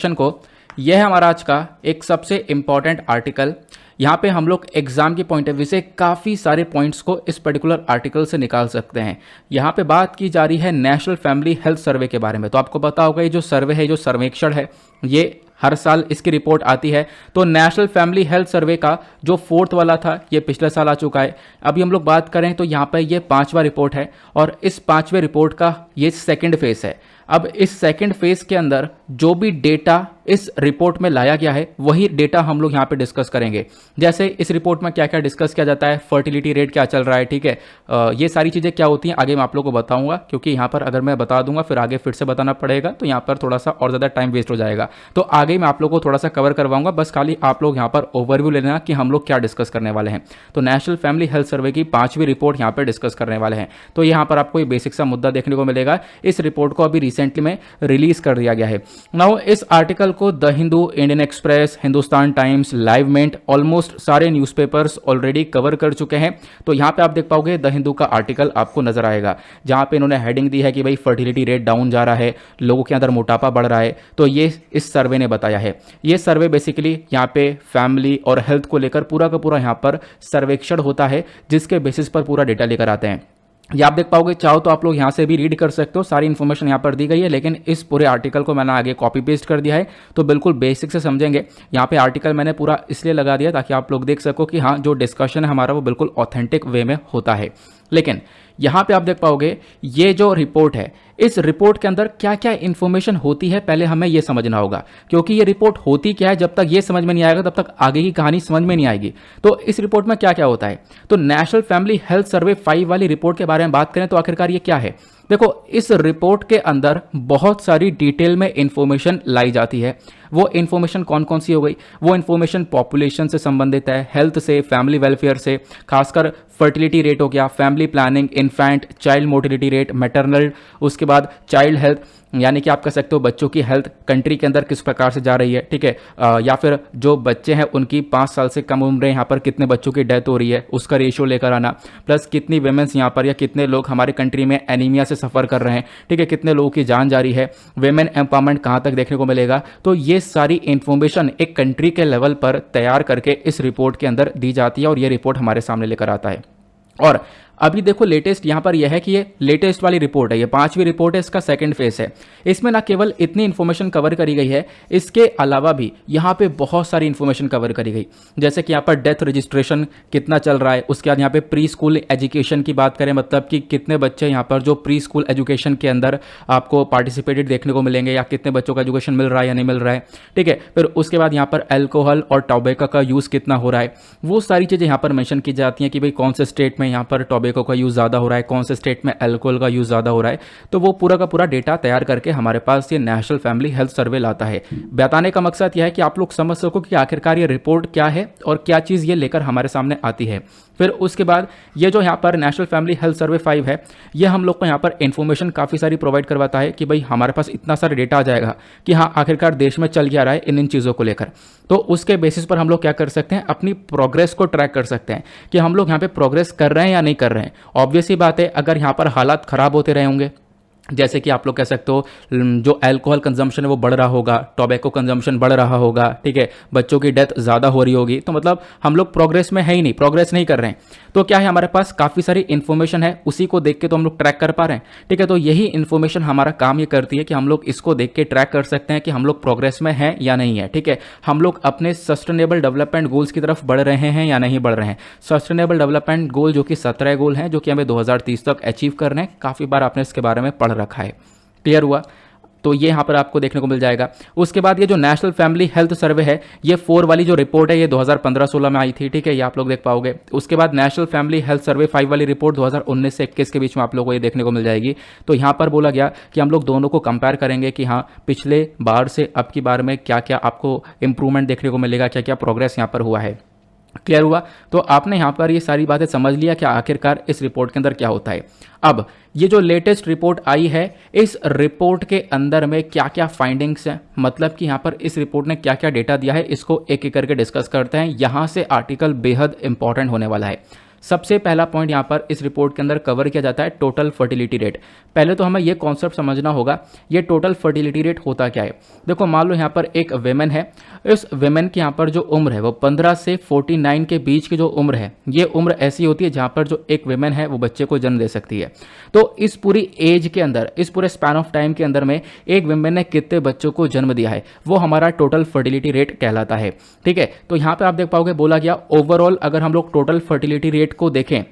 को यह है हमारा आज का एक सबसे इम्पॉर्टेंट आर्टिकल। यहाँ पे हम लोग एग्जाम के पॉइंट ऑफ व्यू से काफ़ी सारे पॉइंट्स को इस पर्टिकुलर आर्टिकल से निकाल सकते हैं। यहाँ पे बात की जा रही है नेशनल फैमिली हेल्थ सर्वे के बारे में। तो आपको पता होगा ये जो सर्वे है, जो सर्वेक्षण है, ये हर साल इसकी रिपोर्ट आती है। तो नेशनल फैमिली हेल्थ सर्वे का जो 4th वाला था ये पिछले साल आ चुका है। अभी हम लोग बात करें तो यहाँ पे ये 5वां रिपोर्ट है और इस 5वें रिपोर्ट का ये सेकंड फेज है। अब इस सेकंड फेज के अंदर जो भी डेटा इस रिपोर्ट में लाया गया है वही डेटा हम लोग यहाँ पे डिस्कस करेंगे। जैसे इस रिपोर्ट में क्या क्या डिस्कस किया जाता है, फर्टिलिटी रेट क्या चल रहा है, ठीक है, ये सारी चीज़ें क्या होती हैं आगे मैं आप लोगों को बताऊंगा, क्योंकि यहाँ पर अगर मैं बता दूंगा फिर आगे फिर से बताना पड़ेगा तो यहाँ पर थोड़ा सा और ज़्यादा टाइम वेस्ट हो जाएगा। तो आगे मैं आप लोग को थोड़ा सा कवर करवाऊंगा, बस खाली आप लोग यहाँ पर ओवरव्यू लेना कि हम लोग क्या डिस्कस करने वाले हैं। तो नेशनल फैमिली हेल्थ सर्वे की 5वीं रिपोर्ट यहाँ पर डिस्कस करने वाले हैं। तो यहाँ पर आपको ये बेसिक सा मुद्दा देखने को मिलेगा। इस रिपोर्ट को अभी रिसेंटली में रिलीज कर दिया गया है। नाउ इस आर्टिकल को the Hindu, Indian Express, Hindustan Times, Live Mint, almost सारे न्यूज़पेपर्स ऑलरेडी कवर कर चुके हैं। तो यहाँ पे आप देख पाओगे द हिंदू का आर्टिकल आपको नजर आएगा, जहाँ पे इन्होंने हेडिंग दी है कि भाई फर्टिलिटी रेट डाउन जा रहा है, लोगों के अंदर मोटापा बढ़ रहा है। तो ये इस सर्वे ने बताया है। ये सर्वे बेसिकली यहाँ पे फैमिली और हेल्थ को लेकर पूरा का पूरा यहाँ पर सर्वेक्षण होता है, जिसके बेसिस पर पूरा डेटा लेकर आते हैं। ये आप देख पाओगे, चाहो तो आप लोग यहाँ से भी रीड कर सकते हो, सारी इन्फॉर्मेशन यहाँ पर दी गई है, लेकिन इस पूरे आर्टिकल को मैंने आगे कॉपी पेस्ट कर दिया है तो बिल्कुल बेसिक से समझेंगे। यहाँ पे आर्टिकल मैंने पूरा इसलिए लगा दिया ताकि आप लोग देख सको कि हाँ जो डिस्कशन है हमारा वो बिल्कुल ऑथेंटिक वे में होता है। लेकिन यहाँ पे आप देख पाओगे ये जो रिपोर्ट है, इस रिपोर्ट के अंदर क्या क्या इन्फॉर्मेशन होती है पहले हमें ये समझना होगा, क्योंकि ये रिपोर्ट होती क्या है जब तक ये समझ में नहीं आएगा तब तक आगे की कहानी समझ में नहीं आएगी। तो इस रिपोर्ट में क्या क्या होता है, तो नेशनल फैमिली हेल्थ सर्वे 5 वाली रिपोर्ट के बारे में बात करें तो आखिरकार ये क्या है। देखो, इस रिपोर्ट के अंदर बहुत सारी डिटेल में इंफॉर्मेशन लाई जाती है। वो इन्फॉर्मेशन कौन कौन सी हो गई, वो इन्फॉर्मेशन पॉपुलेशन से संबंधित है, हेल्थ से, फैमिली वेलफेयर से, खासकर फर्टिलिटी रेट हो गया, family planning, infant child mortality rate, maternal, उसके बाद चाइल्ड हेल्थ, यानी कि आप कह सकते हो बच्चों की हेल्थ कंट्री के अंदर किस प्रकार से जा रही है, ठीक है, या फिर जो बच्चे हैं उनकी 5 साल से कम उम्र है यहाँ पर कितने बच्चों की डेथ हो रही है उसका रेशियो लेकर आना, प्लस कितनी वेमेंस यहाँ पर या कितने लोग हमारी कंट्री में एनीमिया से सफ़र कर रहे हैं, ठीक है, कितने लोगों की जान जा रही है, वेमेन एम्पावरमेंट कहाँ तक देखने को मिलेगा। तो ये सारी इंफॉर्मेशन एक कंट्री के लेवल पर तैयार करके इस रिपोर्ट के अंदर दी जाती है और ये रिपोर्ट हमारे सामने लेकर आता है। और अभी देखो लेटेस्ट यहाँ पर यह है कि ये लेटेस्ट वाली रिपोर्ट है, ये 5वीं रिपोर्ट है, इसका सेकंड फेज है। इसमें ना केवल इतनी इन्फॉर्मेशन कवर करी गई है, इसके अलावा भी यहाँ पे बहुत सारी इन्फॉर्मेशन कवर करी गई। जैसे कि यहाँ पर डेथ रजिस्ट्रेशन कितना चल रहा है, उसके बाद यहाँ पे प्री स्कूल एजुकेशन की बात करें, मतलब कि कितने बच्चे यहाँ पर जो प्री स्कूल एजुकेशन के अंदर आपको पार्टिसिपेटेड देखने को मिलेंगे या कितने बच्चों का एजुकेशन मिल रहा है या नहीं मिल रहा है, ठीक है। फिर उसके बाद यहाँ पर एल्कोहल और टोबैको का यूज़ कितना हो रहा है, वो सारी चीज़ें यहाँ पर मैंशन की जाती हैं कि भाई कौन से स्टेट में यहाँ पर टोबैको का यूज़ ज़्यादा हो रहा है, कौन से स्टेट में अल्कोहल का यूज़ ज़्यादा हो रहा है। तो वो पूरा का पूरा डेटा तैयार करके हमारे पास ये नेशनल फैमिली हेल्थ सर्वे लाता है। बताने का मकसद यह है कि आप लोग समझ सको कि आखिरकार ये रिपोर्ट क्या है और क्या चीज़ ये लेकर हमारे सामने आती है। फिर उसके बाद ये जो यहाँ पर नेशनल फैमिली हेल्थ सर्वे 5 है, ये हम लोग को यहाँ पर इन्फॉर्मेशन काफ़ी सारी प्रोवाइड करवाता है कि भाई हमारे पास इतना सारा डेटा आ जाएगा कि हाँ आखिरकार देश में चल क्या रहा है इन चीज़ों को लेकर। तो उसके बेसिस पर हम लोग क्या कर सकते हैं, अपनी प्रोग्रेस को ट्रैक कर सकते हैं कि हम लोग यहाँ पे प्रोग्रेस कर रहे हैं या नहीं कर रहे हैं। ऑब्वियस सी बात है, अगर यहाँ पर हालात ख़राब होते रहे होंगे, जैसे कि आप लोग कह सकते हो जो अल्कोहल कंजम्पशन है वो बढ़ रहा होगा, टोबैको कंजम्पशन बढ़ रहा होगा, ठीक है, बच्चों की डेथ ज़्यादा हो रही होगी, तो मतलब हम लोग प्रोग्रेस में है ही नहीं, प्रोग्रेस नहीं कर रहे हैं। तो क्या है, हमारे पास काफ़ी सारी इन्फॉर्मेशन है, उसी को देख के तो हम लोग ट्रैक कर पा रहे हैं, ठीक है। तो यही इन्फॉर्मेशन हमारा काम ये करती है कि हम लोग इसको देख के ट्रैक कर सकते हैं कि हम लोग प्रोग्रेस में हैं या नहीं है, ठीक है, हम लोग अपने सस्टेनेबल डेवलपमेंट गोल्स की तरफ बढ़ रहे हैं या नहीं बढ़ रहे हैं। सस्टेनेबल डेवलपमेंट गोल जो कि 17 गोल हैं, जो कि हमें 2030 तक अचीव करने हैं, काफ़ी बार आपने इसके बारे में पढ़ रखा है। क्लियर हुआ? तो ये यहाँ पर आपको देखने को मिल जाएगा। उसके बाद ये जो नेशनल फैमिली हेल्थ सर्वे है, ये 4 वाली जो रिपोर्ट है ये 2015-16 में आई थी, ठीक है, ये आप लोग देख पाओगे। उसके बाद नेशनल फैमिली हेल्थ सर्वे 5 वाली रिपोर्ट 2019 से 21 के बीच में आप लोगों को ये देखने को मिल जाएगी। तो यहाँ पर बोला गया कि हम लोग दोनों को कंपेयर करेंगे कि हाँ पिछले बार से अब की बार में क्या क्या आपको इंप्रूवमेंट देखने को मिलेगा, क्या क्या प्रोग्रेस यहाँ पर हुआ है। क्लियर हुआ? तो आपने यहाँ पर ये सारी बातें समझ लिया कि आखिरकार इस रिपोर्ट के अंदर क्या होता है। अब ये जो लेटेस्ट रिपोर्ट आई है, इस रिपोर्ट के अंदर में क्या क्या फाइंडिंग्स हैं, मतलब कि यहाँ पर इस रिपोर्ट ने क्या क्या डेटा दिया है, इसको एक एक करके डिस्कस करते हैं। यहाँ से आर्टिकल बेहद इंपॉर्टेंट होने वाला है। सबसे पहला पॉइंट यहाँ पर इस रिपोर्ट के अंदर कवर किया जाता है टोटल फर्टिलिटी रेट। पहले तो हमें यह कॉन्सेप्ट समझना होगा ये टोटल फर्टिलिटी रेट होता क्या है। देखो मान लो यहाँ पर एक वेमेन है, इस वेमेन की यहाँ पर जो उम्र है वो 15 से 49 के बीच की जो उम्र है, ये उम्र ऐसी होती है जहाँ पर जो एक वेमेन है वो बच्चे को जन्म दे सकती है। तो इस पूरी एज के अंदर, इस पूरे स्पैन ऑफ टाइम के अंदर में एक वेमेन ने कितने बच्चों को जन्म दिया है, वो हमारा टोटल फर्टिलिटी रेट कहलाता है। ठीक है, तो यहाँ पे आप देख पाओगे बोला गया ओवरऑल अगर हम लोग टोटल फर्टिलिटी रेट को देखें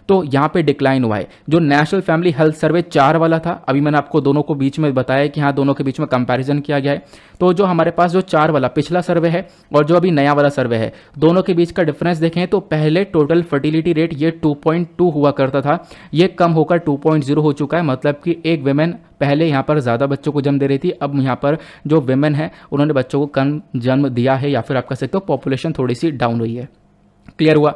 तो यहाँ पे डिक्लाइन हुआ है। जो नेशनल फैमिली हेल्थ सर्वे 4 वाला था, अभी मैंने आपको दोनों को बीच में बताया कि हाँ दोनों के बीच में कंपैरिजन किया गया है। तो जो हमारे पास जो 4 वाला पिछला सर्वे है और जो अभी नया वाला सर्वे है, दोनों के बीच का डिफरेंस देखें तो पहले टोटल फर्टिलिटी रेट ये 2.2 हुआ करता था, ये कम होकर 2.0 हो चुका है। मतलब कि एक वेमेन पहले यहाँ पर ज़्यादा बच्चों को जन्म दे रही थी, अब यहाँ पर जो वेमेन है उन्होंने बच्चों को कम जन्म दिया है, या फिर आप कह सकते हो पॉपुलेशन थोड़ी सी डाउन हुई है। क्लियर हुआ।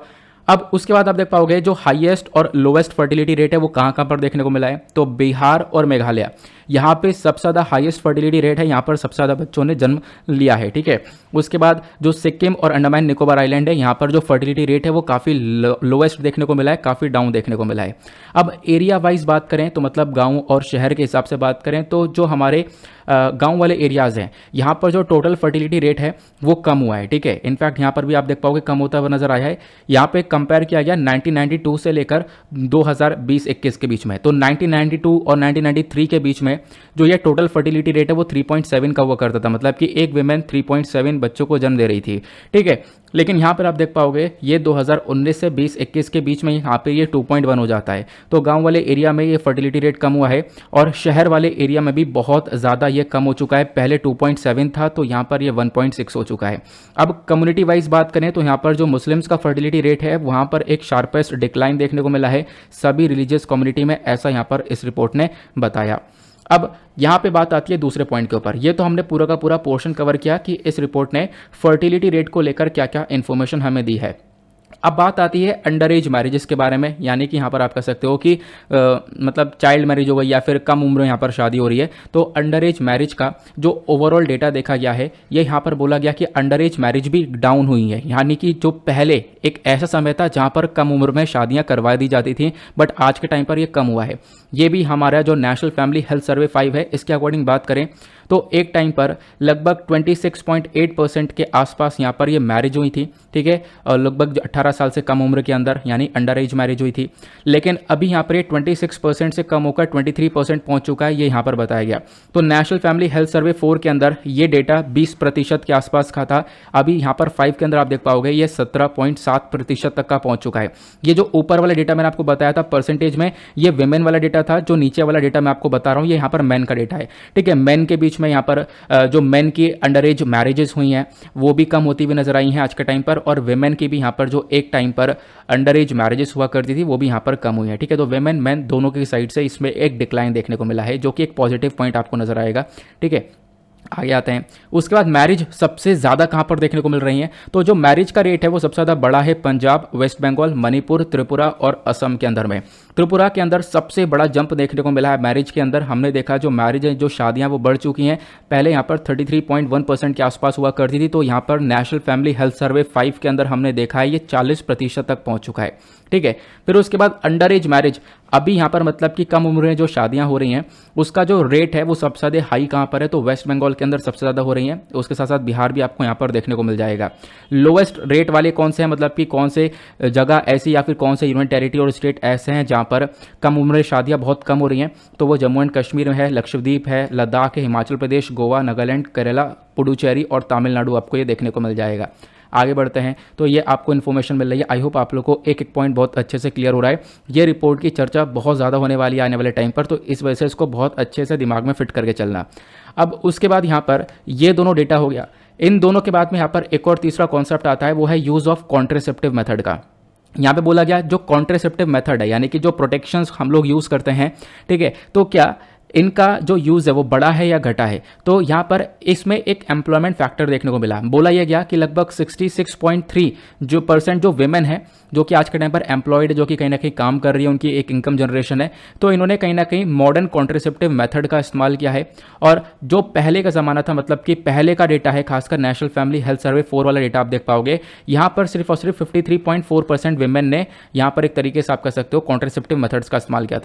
अब उसके बाद आप देख पाओगे जो हाईएस्ट और लोवेस्ट फर्टिलिटी रेट है वो कहाँ कहाँ पर देखने को मिला है। तो बिहार और मेघालय, यहाँ पे सबसे ज़्यादा हाईएस्ट फर्टिलिटी रेट है, यहाँ पर सबसे ज़्यादा बच्चों ने जन्म लिया है। ठीक है, उसके बाद जो सिक्किम और अंडमान निकोबार आइलैंड है, यहाँ पर जो फर्टिलिटी रेट है वो काफ़ी लोवेस्ट देखने को मिला है, काफ़ी डाउन देखने को मिला है। अब एरिया वाइज बात करें तो मतलब गाँव और शहर के हिसाब से बात करें तो जो हमारे गांव वाले एरियाज़ हैं यहाँ पर जो टोटल फर्टिलिटी रेट है वो कम हुआ है। ठीक है, इनफैक्ट यहाँ पर भी आप देख पाओगे कम होता हुआ नजर आया है। यहाँ पे कंपेयर किया गया 1992 से लेकर 2020-21 के बीच में। तो 1992 और 1993 के बीच में जो ये टोटल फर्टिलिटी रेट है वो 3.7 का हुआ करता था, मतलब कि एक विमेन 3.7 बच्चों को जन्म दे रही थी। ठीक है, लेकिन यहाँ पर आप देख पाओगे ये 2019 से 20-21 के बीच में यहाँ पे ये 2.1 हो जाता है। तो गांव वाले एरिया में ये फर्टिलिटी रेट कम हुआ है और शहर वाले एरिया में भी बहुत ज़्यादा ये कम हो चुका है। पहले 2.7 था तो यहाँ पर ये 1.6 हो चुका है। अब कम्युनिटी वाइज बात करें तो यहाँ पर जो मुस्लिम्स का फर्टिलिटी रेट है वहाँ पर एक शार्पेस्ट डिक्लाइन देखने को मिला है सभी रिलीजियस कम्युनिटी में, ऐसा यहाँ पर इस रिपोर्ट ने बताया। अब यहाँ पे बात आती है दूसरे पॉइंट के ऊपर। ये तो हमने पूरा का पूरा पोर्शन कवर किया कि इस रिपोर्ट ने फर्टिलिटी रेट को लेकर क्या क्या इन्फॉर्मेशन हमें दी है। अब बात आती है अंडर एज मैरिजेस के बारे में, यानी कि यहाँ पर आप कह सकते हो कि मतलब चाइल्ड मैरिज हो गई या फिर कम उम्र यहाँ पर शादी हो रही है। तो अंडर एज मैरिज का जो ओवरऑल डेटा देखा गया है, ये यहाँ पर बोला गया कि अंडर एज मैरिज भी डाउन हुई है। यानी कि जो पहले एक ऐसा समय था जहाँ पर कम उम्र में शादियाँ करवा दी जाती थी, बट आज के टाइम पर ये कम हुआ है। ये भी हमारा जो नेशनल फैमिली हेल्थ सर्वे 5 है इसके अकॉर्डिंग बात करें तो एक टाइम पर लगभग 26.8% के आसपास यहाँ पर ये मैरिज हुई थी। ठीक है, और लगभग 18 साल से कम उम्र के अंदर यानी अंडर एज मैरिज हुई थी। लेकिन अभी यहाँ पर ये 26% से कम होकर 23% पहुँच चुका है, ये यहाँ पर बताया गया। तो नेशनल फैमिली हेल्थ सर्वे 4 के अंदर ये डेटा 20% के आसपास का था, अभी यहाँ पर 5 के अंदर आप देख पाओगे ये 17.7% तक का पहुँच चुका है। ये जो ऊपर वाला डेटा मैंने आपको बताया था परसेंटेज में, ये विमेन वाला डेटा था। जो नीचे वाला डेटा मैं आपको बता रहा हूँ ये यहाँ पर मैन का डेटा है। ठीक है, मैन के बीच में यहाँ पर जो मेन की अंडर एज मैरिजेस हुई हैं वो भी कम होती हुई नजर आई हैं आज के टाइम पर, और वेमेन की भी यहाँ पर जो एक टाइम पर अंडर एज मैरिजेस हुआ करती थी वो भी यहाँ पर कम हुई है। ठीक है, तो वेमेन मैन दोनों की साइड से इसमें एक डिक्लाइन देखने को मिला है, जो कि एक पॉजिटिव पॉइंट आपको नजर आएगा। ठीक है, आगे आते हैं। उसके बाद मैरिज सबसे ज़्यादा कहाँ पर देखने को मिल रही हैं, तो जो मैरिज का रेट है वो सबसे ज़्यादा बड़ा है पंजाब, वेस्ट बंगाल, मणिपुर, त्रिपुरा और असम के अंदर में। त्रिपुरा के अंदर सबसे बड़ा जंप देखने को मिला है मैरिज के अंदर। हमने देखा जो मैरिज है, जो शादियां वो बढ़ चुकी हैं। पहले यहाँ पर 33.1% के आसपास हुआ करती थी, तो यहाँ पर नेशनल फैमिली हेल्थ सर्वे 5 के अंदर हमने देखा है ये 40% तक पहुँच चुका है। ठीक है, फिर उसके बाद अंडर एज मैरिज, अभी यहाँ पर मतलब कि कम उम्र में जो शादियां हो रही हैं उसका जो रेट है वो सबसे ज़्यादा हाई कहाँ पर है, तो वेस्ट बंगाल के अंदर सबसे ज़्यादा हो रही हैं। उसके साथ साथ बिहार भी आपको यहाँ पर देखने को मिल जाएगा। लोवेस्ट रेट वाले कौन से हैं, मतलब कि कौन से जगह ऐसी या फिर कौन से यूनियन टेरिटरी और स्टेट ऐसे हैं जहाँ पर कम उम्र में शादियाँ बहुत कम हो रही हैं, तो वो जम्मू एंड कश्मीर में है, लक्षद्वीप है, लद्दाख है, हिमाचल प्रदेश, गोवा, नागालैंड, केरला, पुडुचेरी और तमिलनाडु आपको ये देखने को मिल जाएगा। आगे बढ़ते हैं, तो ये आपको इन्फॉर्मेशन मिल रही है। आई होप आप लोग को एक एक पॉइंट बहुत अच्छे से क्लियर हो रहा है। ये रिपोर्ट की चर्चा बहुत ज़्यादा होने वाली है आने वाले टाइम पर, तो इस वजह से इसको बहुत अच्छे से दिमाग में फिट करके चलना। अब उसके बाद यहाँ पर ये दोनों डेटा हो गया। इन दोनों के बाद में यहाँ पर एक और तीसरा कॉन्सेप्ट आता है, वो है यूज़ ऑफ कॉन्ट्रासेप्टिव मेथड का। यहाँ पे बोला गया जो कॉन्ट्रासेप्टिव मेथड है, यानी कि जो प्रोटेक्शंस हम लोग यूज़ करते हैं, ठीक है, तो क्या इनका जो यूज़ है वो बढ़ा है या घटा है। तो यहाँ पर इसमें एक एम्प्लॉयमेंट फैक्टर देखने को मिला। बोला यह गया कि लगभग 66.3 जो परसेंट जो वेमेन है जो कि आज के टाइम पर एम्प्लॉयड, जो कि कहीं ना कहीं काम कर रही है, उनकी एक इनकम जनरेशन है, तो इन्होंने कहीं ना कहीं मॉडर्न कॉन्ट्रेसेप्टिव मेथड का इस्तेमाल किया है। और जो पहले का ज़माना था, मतलब कि पहले का डेटा है, खासकर नेशनल फैमिली हेल्थ सर्वे 4 वाला डेटा आप देख पाओगे, यहाँ पर सिर्फ और सिर्फ 53.4% वेमेन ने यहाँ पर एक तरीके से आप कह सकते हो कॉन्ट्रेसेप्टिव मेथड्स का इस्तेमाल किया था,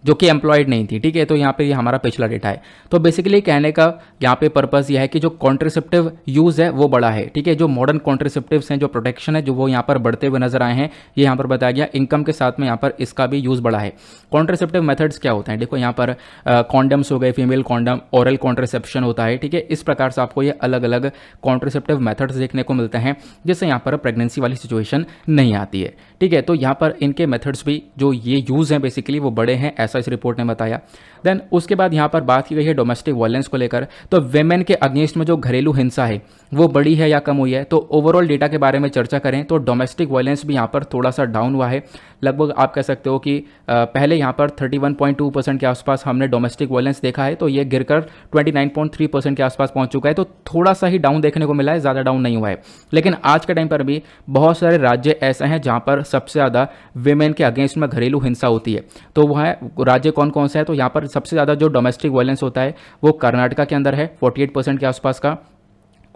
जो कि एम्प्लॉयड नहीं थी। ठीक है, तो यहाँ पे ये हमारा पिछला डेटा है। तो बेसिकली कहने का यहाँ पे पर्पस यह है कि जो कॉन्ट्रेसेप्टिव यूज़ है वो बढ़ा है। ठीक है, जो मॉडर्न कॉन्ट्रेसेप्टिव्स हैं, जो प्रोटेक्शन है, जो वो यहाँ पर बढ़ते हुए नजर आए हैं, ये यहाँ पर बताया गया। इनकम के साथ में यहाँ पर इसका भी यूज़ बढ़ा है। कॉन्ट्रेसेप्टिव मेथड्स क्या होते हैं, देखो यहाँ पर कॉन्डम्स हो गए, फीमेल कॉन्डम, ओरल कॉन्ट्रेसेप्शन होता है। ठीक है, इस प्रकार से आपको ये अलग अलग कॉन्ट्रेसेप्टिव मेथड्स देखने को मिलते हैं, जिससे यहाँ पर प्रेगनेंसी वाली सिचुएशन नहीं आती है। ठीक है, तो यहाँ पर इनके मेथड्स भी जो ये यूज़ हैं बेसिकली वो बड़े हैं, ऐसा इस रिपोर्ट ने बताया। देन उसके बाद यहाँ पर बात की गई है डोमेस्टिक वायलेंस को लेकर। तो वेमेन के अगेंस्ट में जो घरेलू हिंसा है वो बढ़ी है या कम हुई है। तो ओवरऑल डेटा के बारे में चर्चा करें तो डोमेस्टिक वायलेंस भी यहाँ पर थोड़ा सा डाउन हुआ है। लगभग आप कह सकते हो कि पहले यहाँ पर 31.2% के आसपास हमने डोमेस्टिक वायलेंस देखा है, तो ये गिरकर 29.3% के आसपास पहुंच चुका है। तो थोड़ा सा ही डाउन देखने को मिला है, ज़्यादा डाउन नहीं हुआ है। लेकिन आज के टाइम पर भी बहुत सारे राज्य ऐसे हैं जहाँ पर सबसे ज़्यादा वेमेन के अगेंस्ट में घरेलू हिंसा होती है। तो वह राज्य कौन कौन से है, तो यहाँ पर सबसे ज़्यादा जो डोमेस्टिक वायलेंस होता है वो कर्नाटका के अंदर है 48% के आसपास का।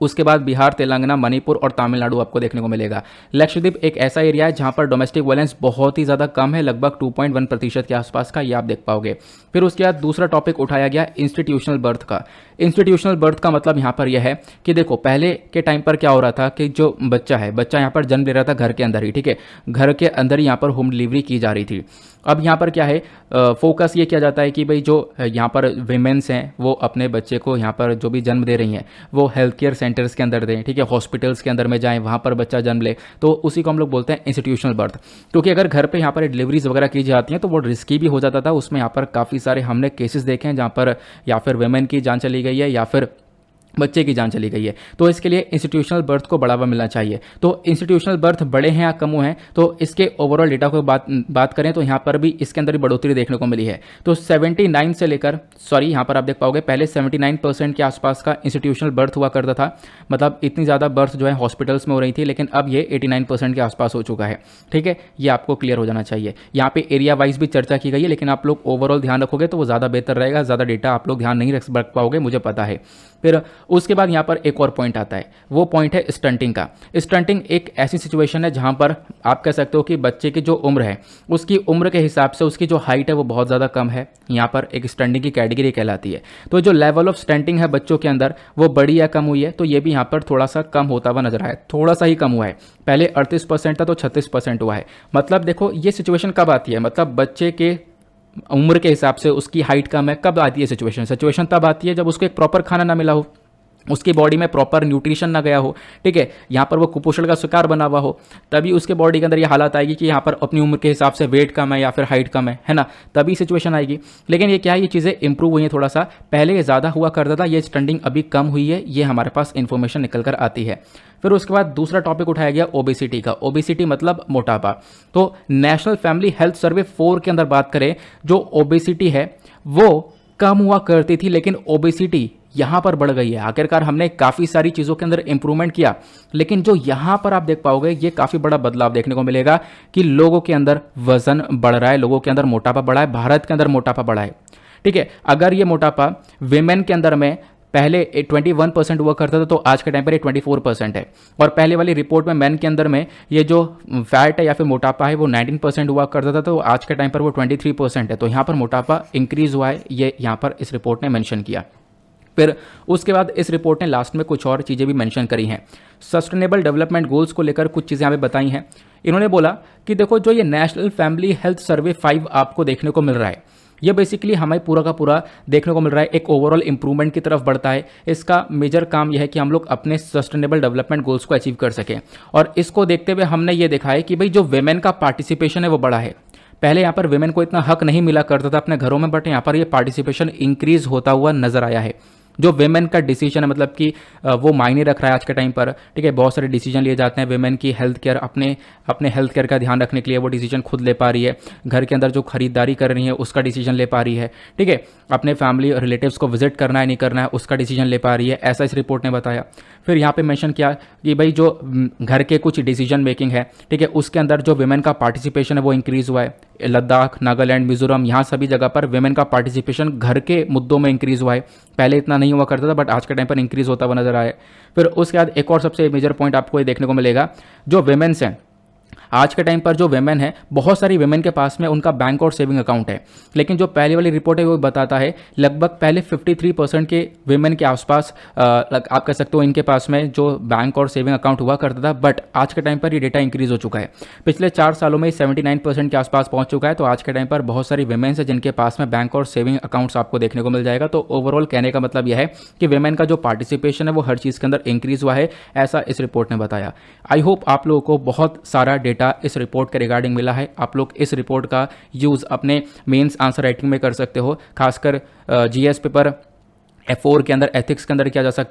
उसके बाद बिहार, तेलंगाना, मणिपुर और तमिलनाडु आपको देखने को मिलेगा। लक्षद्वीप एक ऐसा एरिया है जहां पर डोमेस्टिक वायलेंस बहुत ही ज़्यादा कम है, लगभग 2.1% के आसपास का, ये आप देख पाओगे। फिर उसके बाद दूसरा टॉपिक उठाया गया इंस्टीट्यूशनल बर्थ का। इंस्टीट्यूशनल बर्थ का मतलब यहाँ पर यह है कि देखो पहले के टाइम पर क्या हो रहा था कि जो बच्चा है, बच्चा यहाँ पर जन्म ले रहा था घर के अंदर ही। ठीक है, घर के अंदर ही यहाँ पर होम डिलीवरी की जा रही थी। अब यहाँ पर क्या है, फोकस ये किया जाता है कि भाई जो यहाँ पर वीमेंस हैं वो अपने बच्चे को यहाँ पर जो भी जन्म दे रही हैं वो हेल्थ केयर सेंटर्स के अंदर दें। ठीक है, हॉस्पिटल्स के अंदर में जाएं, वहाँ पर बच्चा जन्म ले। तो उसी को हम लोग बोलते हैं इंस्टीट्यूशनल बर्थ। क्योंकि अगर घर पे यहाँ पर डिलीवरीज वगैरह की जाती हैं तो वो रिस्की भी हो जाता था। उसमें यहाँ पर काफ़ी सारे हमने केसेस देखे हैं जहाँ पर या फिर वेमेन की जान चली गई है या फिर बच्चे की जान चली गई है। तो इसके लिए इंस्टीट्यूशनल बर्थ को बढ़ावा मिलना चाहिए। तो इंस्टीट्यूशनल बर्थ बढ़े हैं या कम हुए हैं, तो इसके ओवरऑल डेटा को बात करें तो यहाँ पर भी इसके अंदर भी बढ़ोतरी देखने को मिली है। तो 79 से लेकर यहाँ पर आप देख पाओगे पहले 79% के आसपास का इंस्टीट्यूशनल बर्थ हुआ करता था, मतलब इतनी ज़्यादा बर्थ जो है हॉस्पिटल्स में हो रही थी, लेकिन अब ये 89% के आसपास हो चुका है। ठीक है, ये आपको क्लियर हो जाना चाहिए। यहाँ पे एरिया वाइज भी चर्चा की गई है, लेकिन आप लोग ओवरऑल ध्यान रखोगे तो वो ज़्यादा बेहतर रहेगा। ज़्यादा डेटा आप लोग ध्यान नहीं रख पाओगे, मुझे पता है। फिर उसके बाद यहाँ पर एक और पॉइंट आता है, वो पॉइंट है स्टंटिंग का। स्टंटिंग एक ऐसी सिचुएशन है जहाँ पर आप कह सकते हो कि बच्चे की जो उम्र है उसकी उम्र के हिसाब से उसकी जो हाइट है वो बहुत ज़्यादा कम है, यहाँ पर एक स्टंटिंग की कैटेगरी कहलाती है। तो जो लेवल ऑफ स्टंटिंग है बच्चों के अंदर वो बड़ी या कम हुई है, तो ये भी यहाँ पर थोड़ा सा कम होता हुआ नजर आया, थोड़ा सा ही कम हुआ है। पहले 38% था तो 36% हुआ है। मतलब देखो ये सिचुएशन कब आती है, मतलब बच्चे के उम्र के हिसाब से उसकी हाइट कम है, कब आती है सिचुएशन तब आती है जब उसको एक प्रॉपर खाना ना मिला हो, उसकी बॉडी में प्रॉपर न्यूट्रिशन ना गया हो। ठीक है, यहाँ पर वो कुपोषण का शिकार बना हुआ हो, तभी उसके बॉडी के अंदर ये हालत आएगी कि यहाँ पर अपनी उम्र के हिसाब से वेट कम है या फिर हाइट कम है ना, तभी सिचुएशन आएगी। लेकिन ये क्या है, ये चीज़ें इंप्रूव हुई हैं थोड़ा सा, पहले ये ज़्यादा हुआ करता था, ये स्टंटिंग अभी कम हुई है, ये हमारे पास इन्फॉर्मेशन निकल कर आती है। फिर उसके बाद दूसरा टॉपिक उठाया गया ओबेसिटी का। ओबेसिटी मतलब मोटापा। तो नेशनल फैमिली हेल्थ सर्वे 4 के अंदर बात करें, जो ओबेसिटी है वो कम हुआ करती थी, लेकिन ओबेसिटी यहाँ पर बढ़ गई है। आखिरकार हमने काफ़ी सारी चीज़ों के अंदर इंप्रूवमेंट किया, लेकिन जो यहाँ पर आप देख पाओगे ये काफ़ी बड़ा बदलाव देखने को मिलेगा कि लोगों के अंदर वजन बढ़ रहा है, लोगों के अंदर मोटापा बढ़ा है, भारत के अंदर मोटापा बढ़ा है। ठीक है, अगर ये मोटापा विमेन के अंदर में पहले 21% हुआ करता था तो आज के टाइम पर ये 24% है। और पहले वाली रिपोर्ट में मैन के अंदर में ये जो फैट है या फिर मोटापा है वो 19% हुआ करता था, तो आज के टाइम पर वो 23% है। तो यहाँ पर मोटापा इंक्रीज हुआ है, ये यहाँ पर इस रिपोर्ट ने मेंशन किया। फिर उसके बाद इस रिपोर्ट ने लास्ट में कुछ और चीज़ें भी मेंशन करी हैं। सस्टेनेबल डेवलपमेंट गोल्स को लेकर कुछ चीज़ें यहाँ पे बताई हैं। इन्होंने बोला कि देखो जो ये नेशनल फैमिली हेल्थ सर्वे 5 आपको देखने को मिल रहा है, ये बेसिकली हमें पूरा का पूरा देखने को मिल रहा है एक ओवरऑल इंप्रूवमेंट की तरफ बढ़ता है। इसका मेजर काम यह है कि हम लोग अपने सस्टेनेबल डेवलपमेंट गोल्स को अचीव कर सकें। और इसको देखते हुए हमने ये देखा है कि भाई जो वेमेन का पार्टिसिपेशन है वो बढ़ा है। पहले यहाँ पर वेमेन को इतना हक नहीं मिला करता था अपने घरों में, बट यहाँ पर ये पार्टिसिपेशन इंक्रीज होता हुआ नजर आया है। जो वेमेन का डिसीजन है, मतलब कि वो मायने रख रहा है आज के टाइम पर, ठीक है। बहुत सारे डिसीजन लिए जाते हैं वेमेन की हेल्थ केयर, अपने अपने हेल्थ केयर का ध्यान रखने के लिए वो डिसीजन खुद ले पा रही है, घर के अंदर जो खरीदारी कर रही है उसका डिसीजन ले पा रही है, ठीक है। अपने फैमिली रिलेटिव्स को विजिट करना है नहीं करना है उसका डिसीजन ले पा रही है, ऐसा इस रिपोर्ट ने बताया। फिर यहाँ पे मेंशन किया कि भाई जो घर के कुछ डिसीजन मेकिंग है, ठीक है, उसके अंदर जो वेमेन का पार्टिसिपेशन है वो इंक्रीज़ हुआ है। लद्दाख, नागालैंड, मिजोरम, यहाँ सभी जगह पर वेमेन का पार्टिसिपेशन घर के मुद्दों में इंक्रीज़ हुआ है। पहले इतना नहीं हुआ करता था, बट आज के टाइम पर इंक्रीज़ होता हुआ नजर आया है। फिर उसके बाद एक और सबसे मेजर पॉइंट आपको ये देखने को मिलेगा, जो वेमेन्स हैं आज के टाइम पर, जो वेमेन है, बहुत सारी वेमेन के पास में उनका बैंक और सेविंग अकाउंट है, लेकिन जो पहले वाली रिपोर्ट है वो बताता है लगभग पहले 53% के वेमेन के आसपास आप कह सकते हो इनके पास में जो बैंक और सेविंग अकाउंट हुआ करता था, बट आज के टाइम पर ये डेटा इंक्रीज हो चुका है। पिछले 4 सालों में 79% के आसपास पहुंच चुका है। तो आज के टाइम पर बहुत सारी वेमेन्स है जिनके पास में बैंक और सेविंग अकाउंट्स आपको देखने को मिल जाएगा। तो ओवरऑल कहने का मतलब यह है कि वेमेन का जो पार्टिसिपेशन है वो हर चीज़ के अंदर इंक्रीज हुआ है, ऐसा इस रिपोर्ट ने बताया। आई होप आप लोगों को बहुत सारा डेटा इस रिपोर्ट के रिगार्डिंग मिला है। आप लोग इस रिपोर्ट का यूज़ अपने मेंस आंसर राइटिंग में कर सकते हो, खासकर जीएस पेपर F4 के अंदर एथिक्स के अंदर किया जा सकता है।